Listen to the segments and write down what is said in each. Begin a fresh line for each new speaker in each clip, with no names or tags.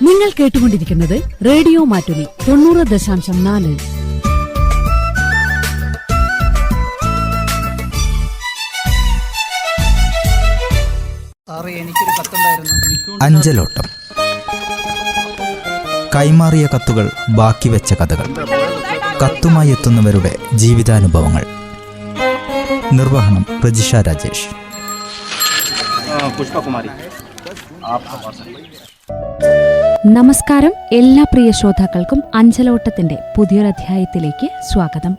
നിങ്ങൾ കേട്ടുകൊണ്ടിരിക്കുന്നത് റേഡിയോ മാറ്റുലി 90.4.
അഞ്ചലോട്ടം. കൈമാറിയ കത്തുകൾ ബാക്കി വെച്ച കഥകൾ, കത്തുമായി എത്തുന്നവരുടെ ജീവിതാനുഭവങ്ങൾ. നിർവഹണം പ്രജിഷ രാജേഷ്.
പുഷ്പകുമാരി.
നമസ്കാരം. എല്ലാ പ്രിയ ശ്രോതാക്കൾക്കും അഞ്ചലോട്ടത്തിന്റെ പുതിയൊരധ്യായത്തിലേക്ക് സ്വാഗതം.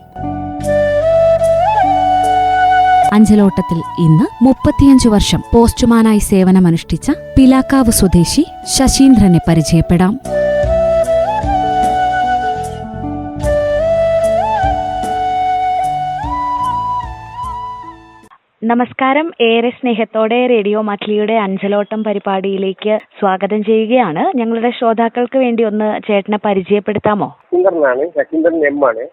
അഞ്ചലോട്ടത്തിൽ ഇന്ന് 35 വർഷം പോസ്റ്റ്മാനായി സേവനമനുഷ്ഠിച്ച പിലാക്കാവ് സ്വദേശി ശശീന്ദ്രനെ പരിചയപ്പെടാം. നമസ്കാരം. ഏറെ സ്നേഹത്തോടെ റേഡിയോ മാറ്റുലിയുടെ അഞ്ചലോട്ടം പരിപാടിയിലേക്ക് സ്വാഗതം ചെയ്യുകയാണ്. ഞങ്ങളുടെ ശ്രോതാക്കൾക്ക് വേണ്ടി ഒന്ന് ചേട്ടനെ പരിചയപ്പെടുത്താമോ?
ശശീന്ദ്രൻ എം ആണ്.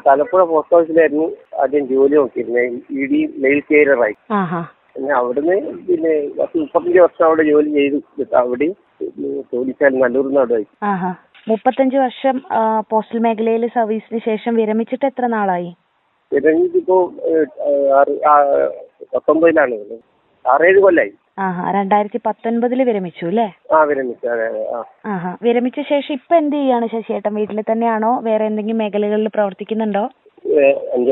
തലപ്പുഴ പോസ്റ്റ് ഓഫീസിലായിരുന്നു ആദ്യം ജോലി നോക്കിയിരുന്നത്, ED മെയിൽ കെയറായി. പിന്നെ അവിടുന്ന് 35 വർഷം അവിടെ ജോലി ചെയ്തു. അവിടെ ജോലിച്ചാൽ നല്ലൂർന്നാടായി.
35 വർഷം പോസ്റ്റൽ മേഖലയിൽ സർവീസിന് ശേഷം വിരമിച്ചിട്ട് എത്ര നാളായി?
വിരമിച്ചിപ്പോ 19 6-7 കൊല്ലായി.
2019 വിരമിച്ചു അല്ലേ?
വിരമിച്ചു. അതെ.
വിരമിച്ച ശേഷം ഇപ്പൊ എന്ത് ചെയ്യാണ് ശശിയേട്ടൻ? വീട്ടിൽ തന്നെയാണോ? വേറെ എന്തെങ്കിലും മേഖലകളിൽ പ്രവർത്തിക്കുന്നുണ്ടോ?
5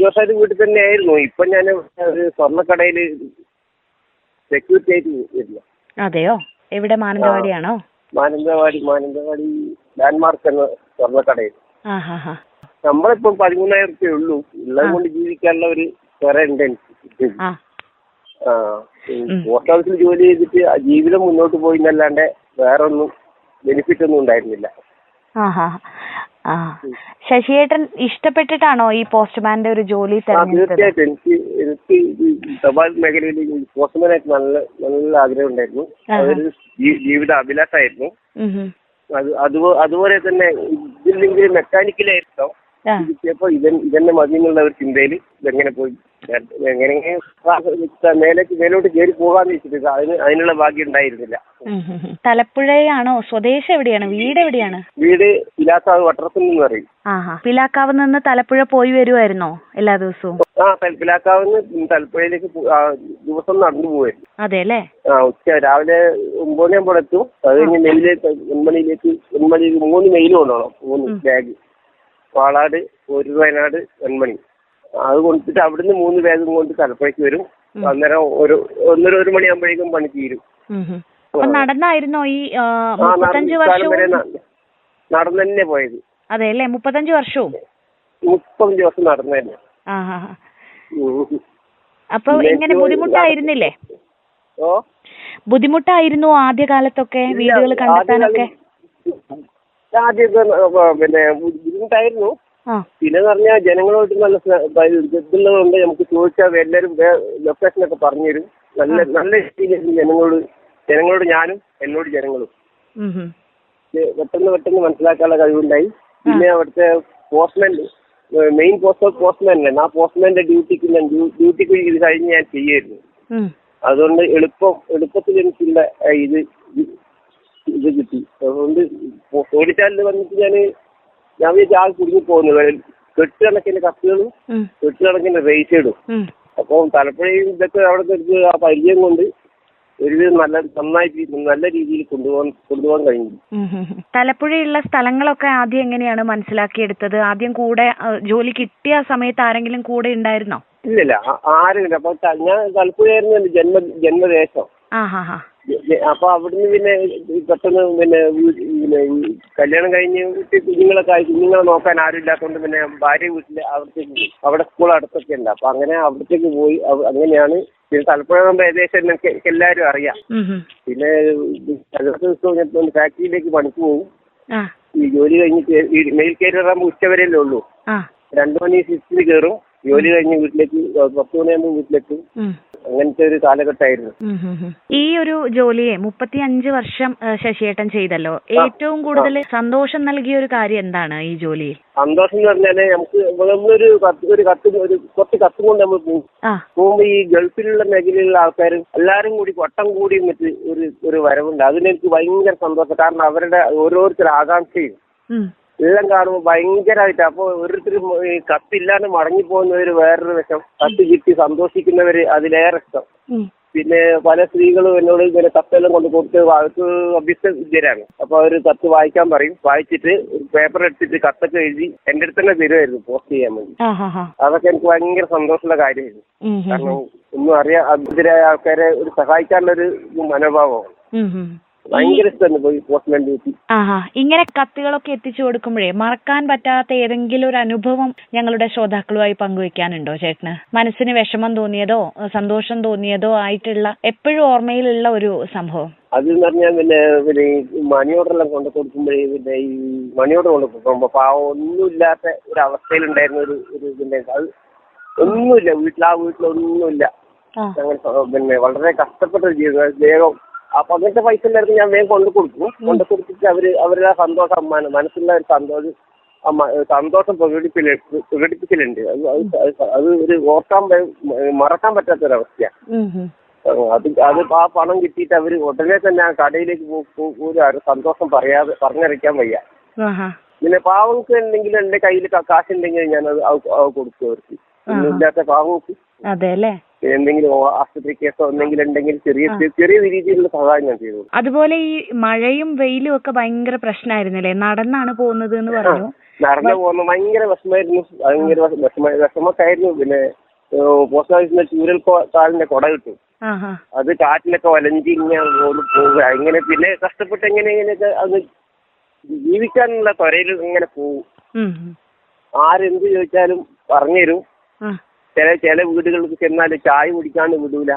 വർഷമായിട്ട് വീട്ടിൽ തന്നെ ആയിരുന്നു. ഇപ്പൊ ഞാൻ ഒരു സ്വർണ്ണക്കടയിൽ സെക്യൂരിറ്റി ആയിട്ട് വരുന്നു.
അതെയോ? എവിടെ? മാനന്തവാടിയാണോ?
മാനന്തവാടി ലാൻഡ്മാർക്ക് എന്ന സ്വർണ്ണക്കടയിൽ. നമ്മളിപ്പോ 13,000 റുപ്യ ഉള്ളൂ. ഉള്ളത് കൊണ്ട് ജീവിക്കാനുള്ള ഒരു വേറെ ഉണ്ട് എനിക്ക്. പോസ്റ്റ് ഓഫീസിൽ ജോലി ചെയ്തിട്ട് ജീവിതം മുന്നോട്ട് പോയി എന്നല്ലാണ്ട് വേറെ ഒന്നും ബെനിഫിറ്റ് ഒന്നും ഉണ്ടായിരുന്നില്ല.
ശശിയേട്ടൻ ഇഷ്ടപ്പെട്ടിട്ടാണോ ഈ പോസ്റ്റ്മാന്റെ ഒരു ജോലി?
തീർച്ചയായിട്ടും എനിക്ക് തപാൽ മേഖലയിൽ പോസ്റ്റ്മാനായിട്ട് നല്ല ആഗ്രഹം ഉണ്ടായിരുന്നു. അതൊരു ജീവിത അഭിലാഷമായിരുന്നു. അതുപോലെ തന്നെ ഇതില്ലെങ്കിൽ മെക്കാനിക്കലായിരുന്നോ കിട്ടിയപ്പോ ഇതന്നെ മതി എന്നുള്ള ഒരു ചിന്തയിൽ ഇതെങ്ങനെ പോയി എങ്ങനെ മേലോട്ട് കയറി പോകാന്ന് വെച്ചിട്ട് അതിനുള്ള ഭാഗ്യം ഉണ്ടായിരുന്നില്ല.
തലപ്പുഴയാണോ? സ്വദേശം എവിടെയാണ്? വീട് എവിടെയാണ്?
വീട് പിലാക്കാവ് വട്ടറത്തിൽ നിന്ന് പറയും.
പിലാക്കാവ് നിന്ന് തലപ്പുഴ പോയി വരുമായിരുന്നോ എല്ലാ ദിവസവും?
പിലാക്കാവിന്ന് തലപ്പുഴയിലേക്ക് ദിവസം നടന്നു പോവായിരുന്നു.
അതെ അല്ലേ?
രാവിലെ 9 മണിയാകുമ്പോൾ എത്തും. അത് കഴിഞ്ഞ് മെയിലേക്ക് 3 മെയിൽ കൊണ്ടുപോകണം. 3 ബാഗ്. പാളാട്, ഒരു വയനാട്, വെൺമണി. അത് കൊണ്ടിട്ട് അവിടുന്ന് 3 ബാഗും കൊണ്ട് തലപ്പുഴയ്ക്ക് വരും. അന്നേരം 1 മണിയാകുമ്പോഴേക്കും പണി തീരും.
നടന്നായിരുന്നോ ഈ 35 വർഷം?
നടന്നു തന്നെ പോയത്.
അതെ അല്ലേ? 35 വർഷവും
35 വർഷം നടന്നു തന്നെ.
അപ്പൊ എങ്ങനെ ബുദ്ധിമുട്ടായിരുന്നില്ലേ? ബുദ്ധിമുട്ടായിരുന്നു ആദ്യകാലത്തൊക്കെ വീടുകൾ കണ്ടെത്താനൊക്കെ?
ആദ്യമൊക്കെ ബുദ്ധിമുട്ടായിരുന്നു. പിന്നെ പറഞ്ഞാൽ ജനങ്ങളോട്ട് നല്ല ഇതുള്ളതുകൊണ്ട് നമുക്ക് ചോദിച്ചാൽ എല്ലാവരും ലൊക്കേഷനൊക്കെ പറഞ്ഞുതരും. നല്ല രീതിയിലായിരുന്നു ജനങ്ങളോട് ഞാനും എന്നോട് ജനങ്ങളും പെട്ടെന്ന് മനസ്സിലാക്കാനുള്ള കഴിവുണ്ടായി. പിന്നെ അവിടുത്തെ പോസ്റ്റ്മാൻ, മെയിൻ പോസ്റ്റ്മാൻ അല്ലേ, ആ പോസ്റ്റ്മാന്റെ ഡ്യൂട്ടിക്ക് ഇത് കഴിഞ്ഞ് ഞാൻ ചെയ്യായിരുന്നു. അതുകൊണ്ട് എളുപ്പത്തിൽ എനിക്കുള്ള ഇത് കിട്ടി. അതുകൊണ്ട് ഓടിച്ചാലിൽ വന്നിട്ട് ഞാൻ വിചാരിച്ച ആൾ കുടുങ്ങി പോകുന്നത് കെട്ടുകണക്കിന് കത്തുകളും കെട്ടുകണക്കിന് റേസ് ഇടും. അപ്പം തലപ്പുഴയും ഇതൊക്കെ അവിടെ ആ പരിചയം കൊണ്ട് ഒരുവിധം നല്ല രീതിയിൽ കൊണ്ടുപോകാൻ കഴിഞ്ഞു.
തലപ്പുഴയുള്ള സ്ഥലങ്ങളൊക്കെ ആദ്യം എങ്ങനെയാണ് മനസ്സിലാക്കിയെടുത്തത്? ആദ്യം കൂടെ ജോലി കിട്ടിയ സമയത്ത് ആരെങ്കിലും കൂടെ ഉണ്ടായിരുന്നോ?
ഇല്ല, ആരുമില്ല. അപ്പൊ ഞാൻ തലപ്പുഴയായിരുന്നു എന്റെ ജന്മദേശം. അപ്പൊ അവിടുന്ന് പിന്നെ പെട്ടെന്ന് പിന്നെ കല്യാണം കഴിഞ്ഞ് കുഞ്ഞുങ്ങളെ നോക്കാൻ ആരും ഇല്ലാത്തതുകൊണ്ട് പിന്നെ ഭാര്യ വീട്ടില് അവിടത്തേക്ക് പോയി. അവിടെ സ്കൂൾ അടുത്തൊക്കെ ഉണ്ട്. അപ്പൊ അങ്ങനെ അവിടത്തേക്ക് പോയി. അങ്ങനെയാണ്. പിന്നെ തലപ്പുഴ ഏകദേശം എനിക്ക് എല്ലാവരും അറിയാം. പിന്നെ ദിവസവും ഫാക്ടറിയിലേക്ക് പണിക്ക് പോകും. ഈ ജോലി കഴിഞ്ഞിട്ട് മെയിൽ കയറാകുമ്പോൾ ഉച്ചവരെയല്ലേ ഉള്ളൂ. 2 മണി ഷിഫ്റ്റിന് കയറും. ജോലി കഴിഞ്ഞ് വീട്ടിലേക്ക് 10 മണിയാകുമ്പോൾ വീട്ടിലേക്ക് അങ്ങനത്തെ ഒരു കാലഘട്ടമായിരുന്നു.
ഈ ഒരു ജോലിയെ 35 വർഷം ശശിയേട്ടൻ ചെയ്തല്ലോ. ഏറ്റവും കൂടുതൽ സന്തോഷം നൽകിയ ഒരു കാര്യം എന്താണ് ഈ ജോലിയിൽ?
സന്തോഷം എന്ന് പറഞ്ഞാല് നമുക്ക് കുറച്ച് കത്തും കൊണ്ട് നമ്മൾ പോകുമ്പോ ഈ ഗൾഫിലുള്ള മേഖലയിലുള്ള ആൾക്കാർ എല്ലാരും കൂടി വട്ടം കൂടി എന്നിട്ട് ഒരു വരവുണ്ട്. അതിനെനിക്ക് ഭയങ്കര സന്തോഷം. കാരണം അവരുടെ ഓരോരുത്തരുടെ ആകാംക്ഷയും എല്ലാം കാണുമ്പോൾ ഭയങ്കരമായിട്ട്. അപ്പൊ ഓരോരുത്തരും കത്തില്ലാണ്ട് മടങ്ങി പോകുന്നവര് വേറൊരു വശം, കത്ത് കിട്ടി സന്തോഷിക്കുന്നവര് അതിലേറെ ഇഷ്ടം. പിന്നെ പല സ്ത്രീകളും എന്നോട് ഇങ്ങനെ കത്തെല്ലാം കൊണ്ട് കൊടുത്ത് അവർക്ക് അഭ്യസ്ത വിദ്യരാണ്. അപ്പൊ അവര് കത്ത് വായിക്കാൻ പറയും. വായിച്ചിട്ട് പേപ്പർ എടുത്തിട്ട് കത്തൊക്കെ എഴുതി എന്റെ അടുത്ത് തന്നെ തരുമായിരുന്നു പോസ്റ്റ് ചെയ്യാൻ വേണ്ടി. അതൊക്കെ എനിക്ക് ഭയങ്കര സന്തോഷമുള്ള കാര്യമായിരുന്നു. കാരണം ഒന്നും അതിരായ ആൾക്കാരെ ഒരു സഹായിക്കാനുള്ള ഒരു മനോഭാവമാണ്. ഭയങ്കര ഇഷ്ടമാണ് പോയി പോസ്റ്റ്മാൻ ഡ്യൂട്ടി.
ഇങ്ങനെ കത്തുകളൊക്കെ എത്തിച്ചു കൊടുക്കുമ്പോഴേ മറക്കാൻ പറ്റാത്ത ഏതെങ്കിലും ഒരു അനുഭവം ഞങ്ങളുടെ ശ്രോതാക്കളുമായി പങ്കുവെക്കാനുണ്ടോ ചേട്ടന്? മനസ്സിന് വിഷമം തോന്നിയതോ സന്തോഷം തോന്നിയതോ ആയിട്ടുള്ള എപ്പോഴും ഓർമ്മയിലുള്ള ഒരു സംഭവം?
അതെന്ന് പറഞ്ഞാൽ പിന്നെ ഈ മണി ഓർഡറെല്ലാം കൊണ്ട് കൊടുക്കുമ്പോഴേ പിന്നെ ഈ മണി ഓർഡർ കൊണ്ട് കൊടുക്കുമ്പോ പാവം ഒന്നുമില്ലാത്ത ഒരു അവസ്ഥയിലുണ്ടായിരുന്ന ഒരു പിന്നെ അത് ഒന്നുമില്ല, വീട്ടിലൊന്നുമില്ല. അങ്ങനെ പിന്നെ വളരെ കഷ്ടപ്പെട്ട ഒരു ജീവിതം. വേഗം അപ്പൊ അങ്ങനത്തെ പൈസ എല്ലാവർക്കും ഞാൻ വേഗം കൊണ്ട് കൊടുത്തിട്ട് അവരുടെ സന്തോഷം മനസ്സിലുള്ള ഒരു സന്തോഷം പ്രകടിപ്പിക്കലുണ്ട്. അത് ഒരു മറക്കാൻ പറ്റാത്തൊരവസ്ഥയാണ്. അത് ആ പണം കിട്ടിയിട്ട് അവര് ഉടനെ തന്നെ ആ കടയിലേക്ക് ഒരു സന്തോഷം പറഞ്ഞറിയിക്കാൻ വയ്യ. പിന്നെ പാവങ്ങൾക്ക് എന്തെങ്കിലും എന്റെ കയ്യിൽ കാശുണ്ടെങ്കിൽ ഞാൻ അത് കൊടുക്കും അവർക്ക്. ഒന്നുമില്ലാത്ത പാവങ്ങൾക്ക് എന്തെങ്കിലും ആശുപത്രി കേസോ എന്തെങ്കിലും ഉണ്ടെങ്കിൽ ചെറിയ രീതിയിലുള്ള സഹായം ഞാൻ ചെയ്തു.
അതുപോലെ ഈ മഴയും വെയിലും ഒക്കെ ഭയങ്കര പ്രശ്നമായിരുന്നില്ലേ? നടന്നാണ് പോകുന്നത് എന്ന് പറഞ്ഞു.
നടന്നു പോകുന്ന ഭയങ്കര വിഷമായിരുന്നു. വിഷമൊക്കെ ആയിരുന്നു. പിന്നെ പോസ്റ്റ് ഓഫീസിന്റെ ചൂരൽ കാലിന്റെ കുട കിട്ടും. അത് കാറ്റിലൊക്കെ വലഞ്ചി ഇങ്ങനെ പോവുക. ഇങ്ങനെ പിന്നെ കഷ്ടപ്പെട്ട് എങ്ങനെയൊക്കെ അത് ജീവിക്കാനുള്ള ത്വരയിൽ ഇങ്ങനെ പോവും. ആരെന്ത് ചോദിച്ചാലും പറഞ്ഞുതരും. ചില വീടുകൾക്ക് ചെന്നാൽ ചായ കുടിക്കാണ്ട് വിടൂല.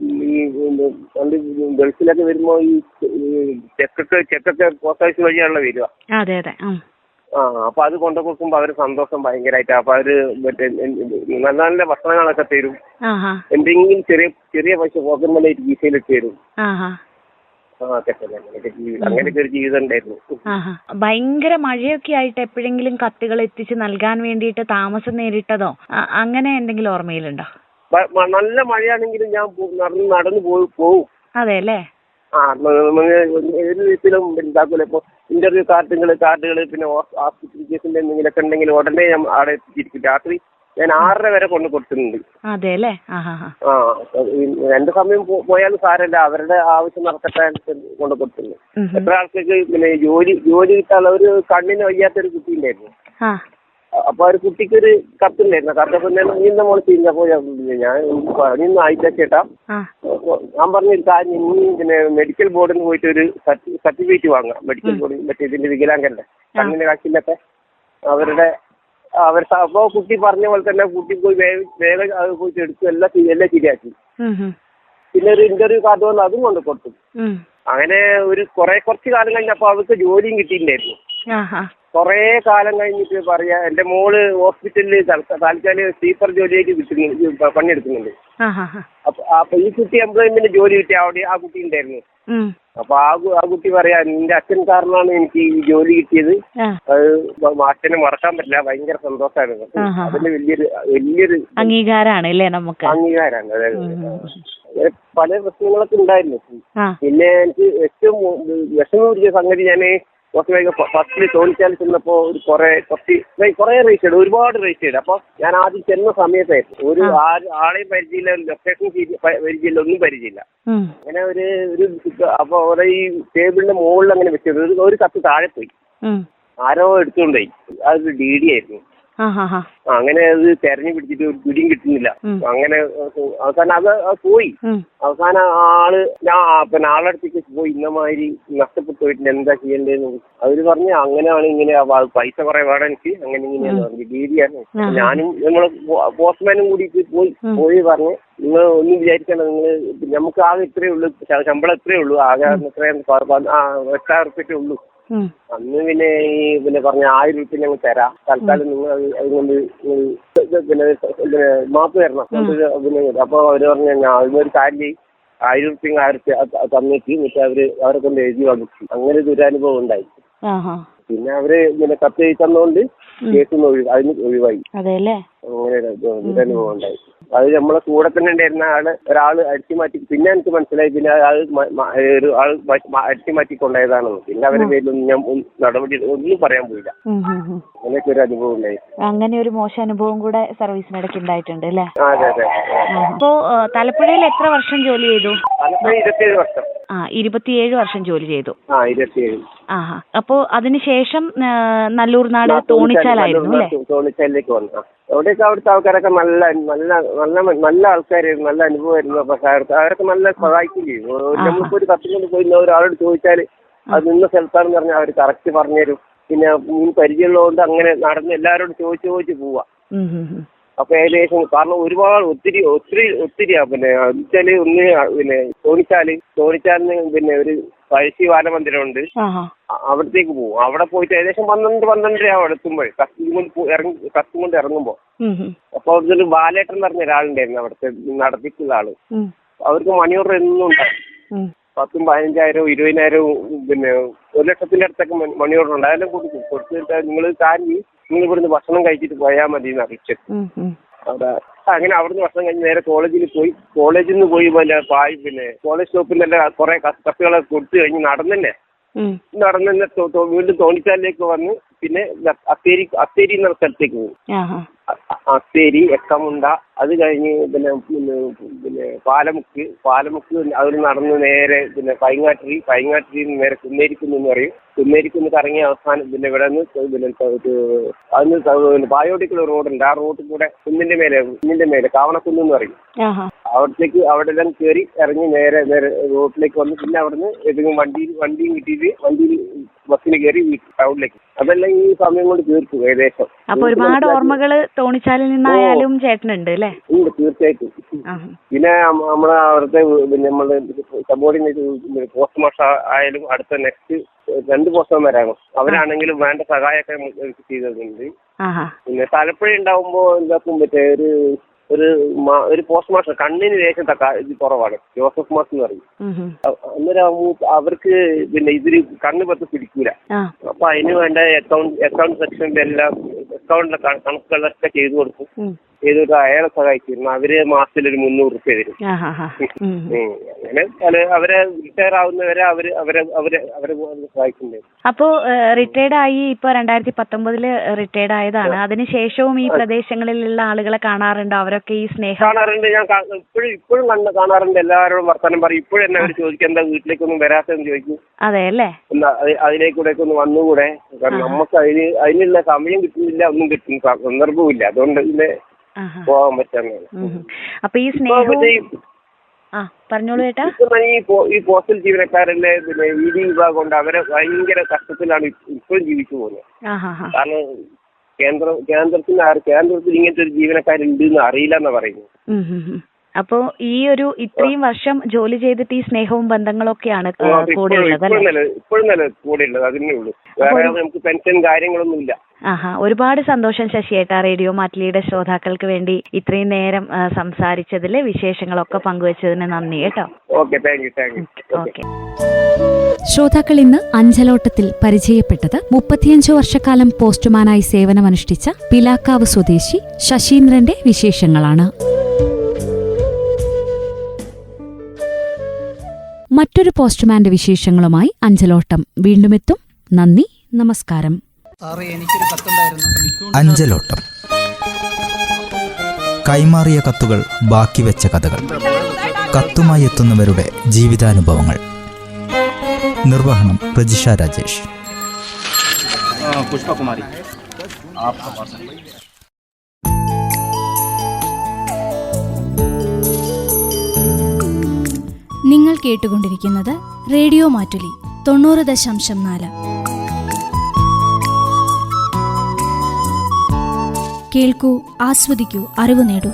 ഈ ഗൾഫിലൊക്കെ വരുമ്പോ ഈ ചെക്കൊക്കെ പോസ്റ്റ് ഓഫീസ് വഴിയാണല്ലോ വരിക. അപ്പൊ അത് കൊണ്ടു കൊടുക്കുമ്പോ അവര് സന്തോഷം ഭയങ്കരമായിട്ട്. അപ്പൊ അവര് മറ്റേ നല്ല നല്ല ഭക്ഷണങ്ങളൊക്കെ തരും. എന്തെങ്കിലും ചെറിയ പൈസ പോക്കറ്റ് മണി ഗീസയിലിട്ട് തരും. അങ്ങനെയൊക്കെ ഒരു ജീവിതം ഉണ്ടായിരുന്നു.
ഭയങ്കര മഴയൊക്കെ ആയിട്ട് എപ്പോഴെങ്കിലും കത്തുകൾ എത്തിച്ച് നൽകാൻ വേണ്ടിയിട്ട് താമസം നേരിട്ടതോ അങ്ങനെ എന്തെങ്കിലും ഓർമ്മയിലുണ്ടോ?
നല്ല മഴയാണെങ്കിലും ഞാൻ നടന്നു പോവും.
അതെ അല്ലേ?
ഏത് വീട്ടിലും എന്താക്കൂല. ഇപ്പൊ ഇന്റർവ്യൂ കാർഡുകള് പിന്നെ ഹോസ്പിറ്റലിക്കേഷന്റെ എന്തെങ്കിലുമൊക്കെ ഉണ്ടെങ്കിൽ ഉടനെ ഞാൻ അവിടെ എത്തിച്ചിരിക്കും. രാത്രി ഞാൻ 6:30 വരെ കൊണ്ട് കൊടുക്കുന്നുണ്ട്.
അതെല്ലേ?
എന്റെ സമയം പോയാലും സാരല്ല, അവരുടെ ആവശ്യം നടക്കട്ടെ കൊണ്ട് കൊടുക്കുന്നു. എത്ര ആൾക്കാർക്ക് പിന്നെ ജോലി കിട്ടാനുള്ള ഒരു കണ്ണിന് വയ്യാത്തൊരു കുട്ടി ഉണ്ടായിരുന്നു. അപ്പൊ ആ ഒരു കുട്ടിക്കൊരു കത്തുണ്ടായിരുന്നു. കത്തപ്പോ നീന്ത മോള് ചെയ്യുന്നപ്പോ ഞാൻ പണിയൊന്നും ആയിട്ടാ ചേട്ടാ, ഞാൻ പറഞ്ഞൊരു കാര്യം, ഇനി പിന്നെ മെഡിക്കൽ ബോർഡിൽ നിന്ന് പോയിട്ട് ഒരു സർട്ടിഫിക്കറ്റ് വാങ്ങാം. മെഡിക്കൽ ബോർഡിൽ മറ്റേ ഇതിന്റെ വികലാംഗന്റെ കണ്ണിന്റെ കാശിലൊക്കെ അപ്പൊ കുട്ടി പറഞ്ഞ പോലെ തന്നെ കുട്ടി പോയി വേഗം അത് പോയിട്ട് എടുത്തു എല്ലാം ശരിയാക്കി. പിന്നെ ഒരു ഇന്റർവ്യൂ കാർഡ് വന്ന് അതും കൊണ്ട് കൊടുത്തു. അങ്ങനെ കുറച്ച് കാലം കഴിഞ്ഞപ്പോ അവർക്ക് ജോലിയും കിട്ടിയിട്ടുണ്ടായിരുന്നു. കൊറേ കാലം കഴിഞ്ഞിട്ട് പറയാ, എന്റെ മോള് ഹോസ്പിറ്റലിൽ താൽക്കാലിക സ്വീപ്പർ ജോലിയായിട്ട് പണിയെടുക്കുന്നുണ്ട്. അപ്പൊ ഈ കുട്ടി എംപ്ലോയ്മെന്റ് ജോലി കിട്ടിയ അവിടെ ആ കുട്ടി ഉണ്ടായിരുന്നു. അപ്പൊ ആ കുട്ടി പറയാ, നിന്റെ അച്ഛൻ കാരണമാണ് എനിക്ക് ഈ ജോലി കിട്ടിയത്. അത് അച്ഛനെ മറക്കാൻ പറ്റില്ല, ഭയങ്കര സന്തോഷമായിരുന്നു. അതിന്റെ വലിയൊരു അംഗീകാരാണ് അല്ലേ നമുക്ക്? അംഗീകാരാണ്. അതായത് പല പ്രശ്നങ്ങളൊക്കെ ഉണ്ടായിരുന്നു. പിന്നെ എനിക്ക് ഏറ്റവും വിഷമം പിടിച്ച സംഗതി, ഞാന് ഫസ്റ്റില് തോന്നിച്ചാൽ ചെന്നപ്പോ കുറെ റേസ് ചെയ്തു, ഒരുപാട് റേസ് ചെയ്തു. അപ്പൊ ഞാൻ ആദ്യം ചെന്ന സമയത്തായിരുന്നു ഒരു ആളെയും പരിചയമില്ല, ലൊക്കേഷൻ പരിചയമില്ല, ഒന്നും പരിചയമില്ല. അങ്ങനെ ഒരു അപ്പൊ അവിടെ ഈ ടേബിളിന്റെ മുകളിൽ അങ്ങനെ വെച്ചത് ഒരു കത്ത് താഴെ പോയി, ആരോ എടുത്തുകൊണ്ടുപോയി. അതൊരു DD ആയിരുന്നു. അങ്ങനെ അത് തെരഞ്ഞു പിടിച്ചിട്ട് ഒരു പിടിയും കിട്ടുന്നില്ല. അങ്ങനെ അവസാനം അത് പോയി. അവസാനം പിന്നെ ആളടുത്തേക്ക് പോയി, ഇന്നമാതിരി നഷ്ടപ്പെട്ടു പോയിട്ട് എന്താ ചെയ്യേണ്ടതെന്ന് അവര് പറഞ്ഞു. അങ്ങനെയാണ് ഇങ്ങനെ പൈസ കുറെ വേണം എനിക്ക്, അങ്ങനെ ഇങ്ങനെയാന്ന് പറഞ്ഞു. DD ആണ്. ഞാനും നമ്മള് പോസ്റ്റ്മാനും കൂടിയിട്ട് പോയി പറഞ്ഞു, നിങ്ങൾ ഒന്നും വിചാരിക്കണ്ട, നമുക്ക് ആകെ ഇത്രയേ ഉള്ളൂ, ശമ്പളം ഇത്രയേ ഉള്ളൂ, ആകെ 8,000 ഉള്ളൂ. അന്ന് പിന്നെ പറഞ്ഞ 1000 രൂപ ഞങ്ങൾ തരാം, തൽക്കാലം നിങ്ങൾ അതുകൊണ്ട് പിന്നെ മാപ്പ് തരണം. അപ്പൊ അവര് പറഞ്ഞ അതിനൊരു കാര്യം 1000 രൂപ തന്നിട്ട് എന്നിട്ട് അവരെ കൊണ്ട് എഴുതി വന്നിട്ട് അങ്ങനെ ദുരനുഭവം ഉണ്ടായി. പിന്നെ അവര് പിന്നെ കത്ത് എഴുതി തന്നോണ്ട് കേസ് അതിന് ഒഴിവായി. അങ്ങനെ ദുരനുഭവം ഉണ്ടായി. അത് നമ്മളെ കൂടെ തന്നെ ഉണ്ടായിരുന്ന ഒരാള് അടിച്ചു മാറ്റി. പിന്നെ എനിക്ക് മനസ്സിലായി പിന്നെ ഒരു ആൾ അടിച്ചു മാറ്റി കൊണ്ടായതാണെന്ന്. പിന്നെ അവരുടെ പേരിലൊന്നും ഞാൻ നടപടി ഒന്നും പറയാൻ പോയില്ല. അങ്ങനെയൊക്കെ ഒരു അനുഭവം ഉണ്ടായി.
അങ്ങനെ ഒരു മോശം അനുഭവം കൂടെ സർവീസിനിടയ്ക്ക് ഉണ്ടായിട്ടുണ്ട് അല്ലേ?
അതെ അതെ.
അപ്പോ തലപ്പുഴയിൽ എത്ര വർഷം ജോലി ചെയ്തു?
തലപ്പുഴ 27 വർഷം.
27 വർഷം ജോലി ചെയ്തു.
27.
അപ്പോ അതിനുശേഷം നല്ലൂർ നാട് തോണിച്ചാലായിരുന്നു അല്ലേ?
തോണിച്ചാലിലേക്ക് വന്നു. അവിടെയൊക്കെ അവിടുത്തെ ആൾക്കാരൊക്കെ നല്ല നല്ല നല്ല നല്ല ആൾക്കാരായിരുന്നു, നല്ല അനുഭവമായിരുന്നു. പക്ഷെ അവരൊക്കെ നല്ല സഹായിക്കുകയും ചെയ്യും. നമ്മളിപ്പോ ഒരു കത്ത് കൊണ്ട് പോയി ഒരാളോട് ചോദിച്ചാൽ അത് നിന്ന സ്ഥലത്താണെന്ന് പറഞ്ഞാൽ അവർ കറക്റ്റ് പറഞ്ഞുതരും. പിന്നെ പരിചയമുള്ളതുകൊണ്ട് അങ്ങനെ നടന്ന് എല്ലാവരോടും ചോദിച്ചു പോവാ. അപ്പൊ ഏകദേശം കാരണം ഒരുപാട് ഒത്തിരിയാ. പിന്നെ വെച്ചാല് ഒന്ന് പിന്നെ തോണിച്ചാലിന് പിന്നെ ഒരു പഴശ്ശി ബാലമന്ദിരമുണ്ട്. അവിടത്തേക്ക് പോകും. അവിടെ പോയിട്ട് ഏകദേശം 12-12:30 അവിടെ എത്തുമ്പോൾ കത്തും കൊണ്ട് ഇറങ്ങുമ്പോ അപ്പൊ അവിടുത്തെ ബാലേട്ടൻ എന്ന് പറഞ്ഞ ഒരാളുണ്ടായിരുന്നു അവിടുത്തെ നടത്തിക്കുള്ള ആള്. അവർക്ക് മണി ഓർഡർ എന്നും ഉണ്ടാവും. 10,000-15,000 20,000 പിന്നെ 1,00,000 അടുത്തൊക്കെ മണി ഓർഡർ ഉണ്ട്. അതെല്ലാം കൊടുത്തിട്ട് നിങ്ങൾ നിങ്ങൾ ഇവിടുന്ന് ഭക്ഷണം കഴിച്ചിട്ട് പോയാൽ മതി എന്ന് അറിയിച്ചു. അവിടെ അങ്ങനെ അവിടുന്ന് ഭക്ഷണം കഴിഞ്ഞ് നേരെ കോളേജിൽ പോയി പിന്നെ കോളേജ് സ്റ്റോപ്പിൽ തന്നെ കുറെ കത്തുകളൊക്കെ കൊടുത്തു കഴിഞ്ഞ് നടന്നെ വീണ്ടും തോണിച്ചാലിലേക്ക് വന്ന് പിന്നെ അത്തേരി എന്ന സ്ഥലത്തേക്ക് പോകും. അത്തേരി, എക്കമുണ്ട, അത് കഴിഞ്ഞ് പിന്നെ പാലമുക്ക് അവർ നടന്ന് നേരെ പിന്നെ പൈങ്ങാട്ടിരി നേരെ കുന്നേരിക്കുന്ന് പറയും. കുന്നേരിക്കുന്ന് കറങ്ങി അവസാനം പിന്നെ ഇവിടെ നിന്ന് അതിന് പായോടിക്കുള്ള റോഡുണ്ട്. ആ റോഡിൽ കൂടെ കുന്നിന്റെ മേലെ കാവണക്കുന്ന് എന്ന് പറയും. അവിടത്തേക്ക് അവിടെ എല്ലാം കയറി ഇറങ്ങി നേരെ റോഡിലേക്ക് വന്ന് പിന്നെ അവിടുന്ന് ഏതെങ്കിലും വണ്ടിയും കിട്ടിയിട്ട് വണ്ടിയിൽ ബസ്സിന് കയറി ടൗണിലേക്ക്. അതെല്ലാം ഈ സമയം കൊണ്ട് തീർക്കും ഏകദേശം.
അപ്പൊ ഒരുപാട് ഓർമ്മകള് തോണിച്ചാലിൽ നിന്നായാലും ചേട്ടനുണ്ട് അല്ലേ?
ഉണ്ട്, തീർച്ചയായിട്ടും. പിന്നെ നമ്മളെ അവിടുത്തെ നമ്മള് സബോർഡിനേറ്റ് പോസ്റ്റ് മാസ്റ്റർ ആയാലും അടുത്ത നെക്സ്റ്റ് 2 പോസ്റ്റർമാരാണ്. അവരാണെങ്കിലും വേണ്ട സഹായമൊക്കെ ചെയ്തിട്ടുണ്ട്. പിന്നെ തലപ്പുഴ ഉണ്ടാവുമ്പോ എന്താക്കും പറ്റേ ഒരു പോസ്റ്റ് മാസ്റ്റർ കണ്ണിന് ലേശം ഇത് കുറവാണ്, ജോസഫ് മാസ്റ്റർ എന്ന് പറയും. അന്നേരം അവർക്ക് പിന്നെ ഇതിൽ കണ്ണ് പത്ത് പിടിക്കൂല. അപ്പൊ അതിന് വേണ്ട അക്കൗണ്ട് സെക്ഷനിലെ എല്ലാം അക്കൗണ്ടിലെ കണക്കുകളൊക്കെ ചെയ്തു കൊടുക്കും. ചെയ്തിട്ട് അയാളെ സഹായിച്ചിരുന്നു. അവര് മാസത്തിൽ ഒരു 300 രൂപ തരും. അങ്ങനെ അവരെ റിട്ടയർ ആവുന്നവരെ അവരെ സഹായിക്കുന്നുണ്ട്.
അപ്പോ റിട്ടയർഡ് ആയി ഇപ്പൊ 2019 റിട്ടയർഡ് ആയതാണ്. അതിനുശേഷവും ഈ പ്രദേശങ്ങളിലുള്ള ആളുകളെ കാണാറുണ്ടോ? അവരൊക്കെ ഈ സ്നേഹം
കാണാറുണ്ട്. ഞാൻ ഇപ്പോഴും കാണാറുണ്ട്. എല്ലാവരോടും വർത്തമാനം പറയും. ഇപ്പോഴും എന്നെ അവർ ചോദിക്കും എന്താ വീട്ടിലേക്കൊന്നും വരാത്തെന്ന് ചോദിക്കും.
അതെ അല്ലേ?
അതിലേക്കൂടെ ഒന്ന് വന്നുകൂടെ? കാരണം നമുക്ക് അതിനുള്ള സമയം കിട്ടുന്നില്ല, ഒന്നും കിട്ടുന്ന സന്ദർഭവും ഇല്ല. അതുകൊണ്ട് പിന്നെ പോകാൻ പറ്റാന്ന്.
അപ്പൊ ഈ സ്നേഹവും പറഞ്ഞോളൂ ചേട്ടാ.
ഈ പോസ്റ്റൽ ജീവനക്കാരല്ലേ പിന്നെ ED വിഭാഗം കൊണ്ട് അവരെ ഭയങ്കര കഷ്ടത്തിലാണ് ഇപ്പോഴും ജീവിച്ചു പോകുന്നത്. കാരണം കേന്ദ്രത്തിൽ ഇങ്ങനത്തെ ഒരു ജീവനക്കാരുണ്ട് എന്ന് അറിയില്ല എന്നാ പറയുന്നത്.
അപ്പോ ഈ ഇത്രയും വർഷം ജോലി ചെയ്തിട്ട് ഈ സ്നേഹവും ബന്ധങ്ങളൊക്കെയാണ് കൂടെയുള്ളത്.
ഇപ്പോഴും നല്ല കൂടെയുള്ളത് അതിനേ ഉള്ളൂ. വേറെ നമുക്ക് പെൻഷൻ കാര്യങ്ങളൊന്നും ഇല്ല.
ഒരുപാട് സന്തോഷം ശശിയേട്ടാ, റേഡിയോ മാറ്റിലിയുടെ ശ്രോതാക്കൾക്ക് വേണ്ടി ഇത്രയും നേരം സംസാരിച്ചതില് വിശേഷങ്ങളൊക്കെ പങ്കുവച്ചതിന് നന്ദി കേട്ടോ.
Okay, thank you.
ശ്രോതാക്കൾ ഇന്ന് അഞ്ചലോട്ടത്തിൽ പരിചയപ്പെട്ടത് 35 വർഷക്കാലം പോസ്റ്റ്മാനായി സേവനമനുഷ്ഠിച്ച പിലാക്കാവ് സ്വദേശി ശശീന്ദ്രന്റെ വിശേഷങ്ങളാണ്. മറ്റൊരു പോസ്റ്റ്മാന്റെ വിശേഷങ്ങളുമായി അഞ്ചലോട്ടം വീണ്ടുമെത്തും. നന്ദി, നമസ്കാരം.
അഞ്ചലോട്ടം. കൈമാറിയ കത്തുകൾ ബാക്കി വെച്ച കഥകൾ. കത്തുമായി എത്തുന്നവരുടെ ജീവിതാനുഭവങ്ങൾ. നിർവഹണം പ്രജിഷ രാജേഷ്.
പുഷ്പകുമാരി.
നിങ്ങൾ കേട്ടുകൊണ്ടിരിക്കുന്നത് റേഡിയോ മാറ്റുലി 90.4. കേൾക്കൂ, ആസ്വദിക്കൂ, അറിവ് നേടൂ.